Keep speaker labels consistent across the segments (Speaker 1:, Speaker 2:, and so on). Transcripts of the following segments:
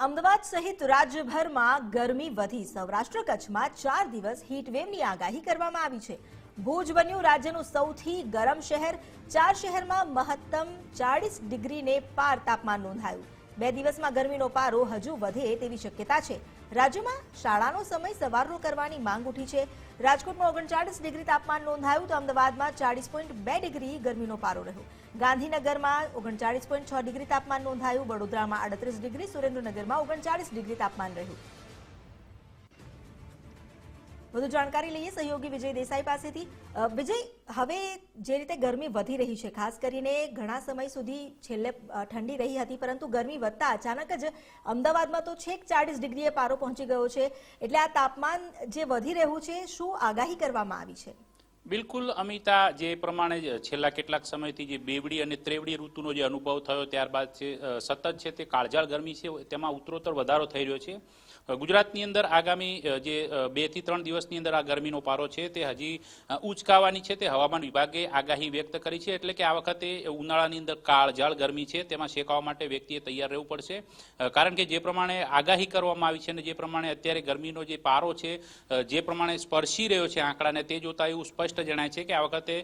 Speaker 1: અમદાવાદ સહિત રાજ્યભરમાં ગરમી વધી સૌરાષ્ટ્ર કચ્છમાં 4 દિવસ હીટવેવની આગાહી કરવામાં આવી છે। ભુજ બન્યું રાજ્યનું સૌથી ગરમ શહેર। 4 શહેરમાં મહત્તમ 40 ડિગ્રીને પાર તાપમાન નોંધાયું। 2 દિવસમાં ગરમીનો પારો હજુ વધે તેવી શક્યતા છે। રાજ્યમાં શાળાનો સમય સવારનો કરવાની માંગ ઉઠી છે। રાજકોટમાં 39 ડિગ્રી તાપમાન નોંધાયું તો અમદાવાદમાં 40.2 ડિગ્રી ગરમીનો પારો રહ્યો। ગાંધીનગરમાં 39.6 ડિગ્રી તાપમાન નોંધાયું। વડોદરામાં 38 ડિગ્રી, સુરેન્દ્રનગરમાં 39 ડિગ્રી તાપમાન રહ્યું। વધુ જાણકારી લઈએ સહયોગી વિજય દેસાઈ પાસેથી। વિજય, હવે જે રીતે ગરમી વધી રહી છે, ખાસ કરીને ઘણા સમય સુધી છેલ્લે ઠંડી રહી હતી, પરંતુ ગરમી વધતા અચાનક જ અમદાવાદમાં તો છેક 40 ડિગ્રીએ પારો પહોંચી ગયો છે। એટલે આ તાપમાન જે વધી રહ્યું છે, શું આગાહી કરવામાં આવી છે?
Speaker 2: બિલકુલ અમિતા, જે પ્રમાણે છેલ્લા કેટલાક સમયથી જે બેવડી અને ત્રેવડી ઋતુનો જે અનુભવ થયો ત્યારબાદ સતત છે તે કાળઝાળ ગરમી છે તેમાં ઉત્તરોત્તર વધારો થઈ રહ્યો છે। ગુજરાતની અંદર આગામી જે 2 થી 3 દિવસની અંદર આ ગરમીનો પારો છે તે હજી ઉંચકાવાની છે તે હવામાન વિભાગે આગાહી વ્યક્ત કરી છે। એટલે કે આ વખતે ઉનાળાની અંદર કાળઝાળ ગરમી છે તેમાં શેકાવા માટે વ્યક્તિએ તૈયાર રહેવું પડશે। કારણ કે જે પ્રમાણે આગાહી કરવામાં આવી છે અને જે પ્રમાણે અત્યારે ગરમીનો જે પારો છે જે પ્રમાણે સ્પર્શી રહ્યો છે આંકડાને, તે જોતા એવું સ્પષ્ટ જણાય છે કે આ વખતે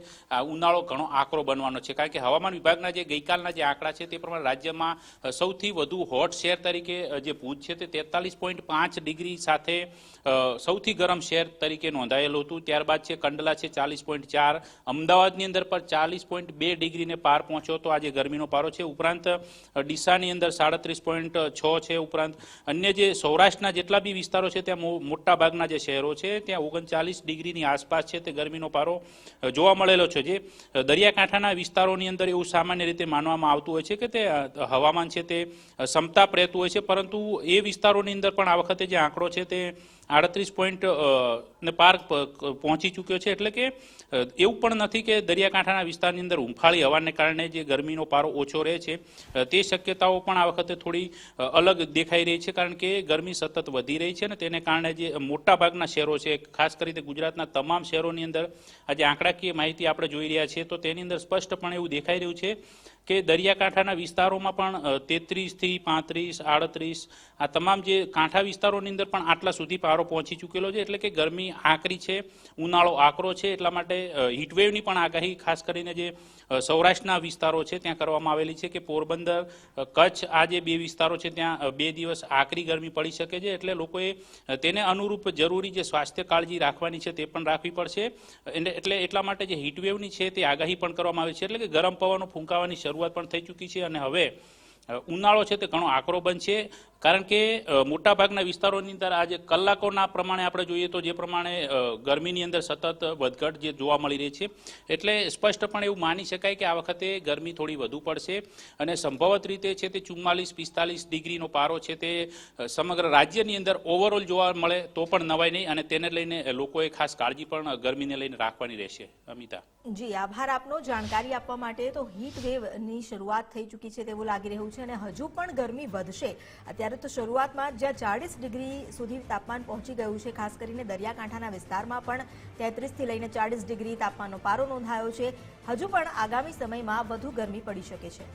Speaker 2: ઉનાળો ઘણો આકરો બનવાનો છે। કારણ કે હવામાન વિભાગના જે ગઈકાલના જે આંકડા છે તે પ્રમાણે રાજ્યમાં સૌથી વધુ હોટ શહેર તરીકે જે ભુજ છે તે 43.5 ડિગ્રી સાથે સૌથી ગરમ શહેર તરીકે નોંધાયેલું હતું। ત્યારબાદ છે કંડલા છે 40.4, અમદાવાદની અંદર પણ 40.2 ડિગ્રીને પાર પહોંચ્યો હતો આજે ગરમીનો પારો છે। ઉપરાંત ડીસાની અંદર 37.6 છે। ઉપરાંત અન્ય જે સૌરાષ્ટ્રના જેટલા બી વિસ્તારો છે ત્યાં મોટા ભાગના જે શહેરો છે ત્યાં 39 ડિગ્રીની આસપાસ છે તે ગરમીનો પારો જોવા મળેલો છે। જે દરિયાકાંઠાના વિસ્તારોની અંદર એવું સામાન્ય રીતે માનવામાં આવતું હોય છે કે તે હવામાન છે તે સમતાપ રહેતું હોય છે, પરંતુ એ વિસ્તારોની અંદર પણ આ વખતે જે આંકડો છે તે 38 ને પાર પહોંચી ચૂક્યો છે। એટલે કે એવું પણ નથી કે દરિયાકાંઠાના વિસ્તારની અંદર હુંફાળી હવાને કારણે જે ગરમીનો પારો ઓછો રહે છે, તે શક્યતાઓ પણ આ વખતે થોડી અલગ દેખાઈ રહી છે। કારણ કે ગરમી સતત વધી રહી છે અને તેને કારણે જે મોટાભાગના શહેરો છે, ખાસ કરીને ગુજરાતના તમામ શહેરોની અંદર આજે આંકડાકીય માહિતી આપણે જોઈ રહ્યા છીએ તો તેની અંદર સ્પષ્ટપણે એવું દેખાઈ રહ્યું છે કે દરિયાકાંઠાના વિસ્તારોમાં પણ 33 થી 35, 38 આ તમામ જે કાંઠા વિસ્તારોની અંદર પણ આટલા સુધી પારો પહોંચી ચૂકેલો છે। એટલે કે ગરમી આકરી છે, ઉનાળો આકરો છે। એટલા માટે હીટવેવની પણ આગાહી ખાસ કરીને જે સૌરાષ્ટ્રના વિસ્તારો છે ત્યાં કરવામાં આવેલી છે કે પોરબંદર, કચ્છ આ જે 2 વિસ્તારો છે ત્યાં 2 દિવસ આકરી ગરમી પડી શકે છે। એટલે લોકોએ તેને અનુરૂપ જરૂરી જે સ્વાસ્થ્ય કાળજી રાખવાની છે તે પણ રાખવી પડશે। એટલે એટલા માટે જે હીટવેવની છે તે આગાહી પણ કરવામાં આવી છે। એટલે કે ગરમ પવનો ફૂંકાવાની શરૂઆત પણ થઈ ચૂકી છે અને હવે ઉનાળો છે તે ઘણો આકરો બનશે। કારણ કે મોટાભાગના વિસ્તારોની અંદર આજે કલાકોના પ્રમાણે આપણે જોઈએ તો જે પ્રમાણે ગરમીની અંદર સતત વધઘટ જે જોવા મળી રહી છે, એટલે સ્પષ્ટપણે એવું માની શકાય કે આ વખતે ગરમી થોડી વધુ પડશે અને સંભવત રીતે છે તે 44-45 ડિગ્રીનો પારો છે તે સમગ્ર રાજ્યની અંદર ઓવરઓલ જોવા મળે તો પણ નવાય નહીં અને તેને લઈને લોકોએ ખાસ કાળજી પણ ગરમીને લઈને રાખવાની રહેશે। અમિતા
Speaker 1: જી, આભાર આપનો જાણકારી આપવા માટે। તો હીટ વેવની શરૂઆત થઈ ચૂકી છે તેવું લાગી રહ્યું છે અને હજુ પણ ગરમી વધશે। અત્યારે તો શરૂઆતમાં જ્યાં 40 ડિગ્રી સુધી તાપમાન પહોંચી ગયું છે, ખાસ કરીને દરિયાકાંઠાના વિસ્તારમાં પણ 33 થી લઈને 40 ડિગ્રી તાપમાનનો પારો નોંધાયો છે। હજુ પણ આગામી સમયમાં વધુ ગરમી પડી શકે છે।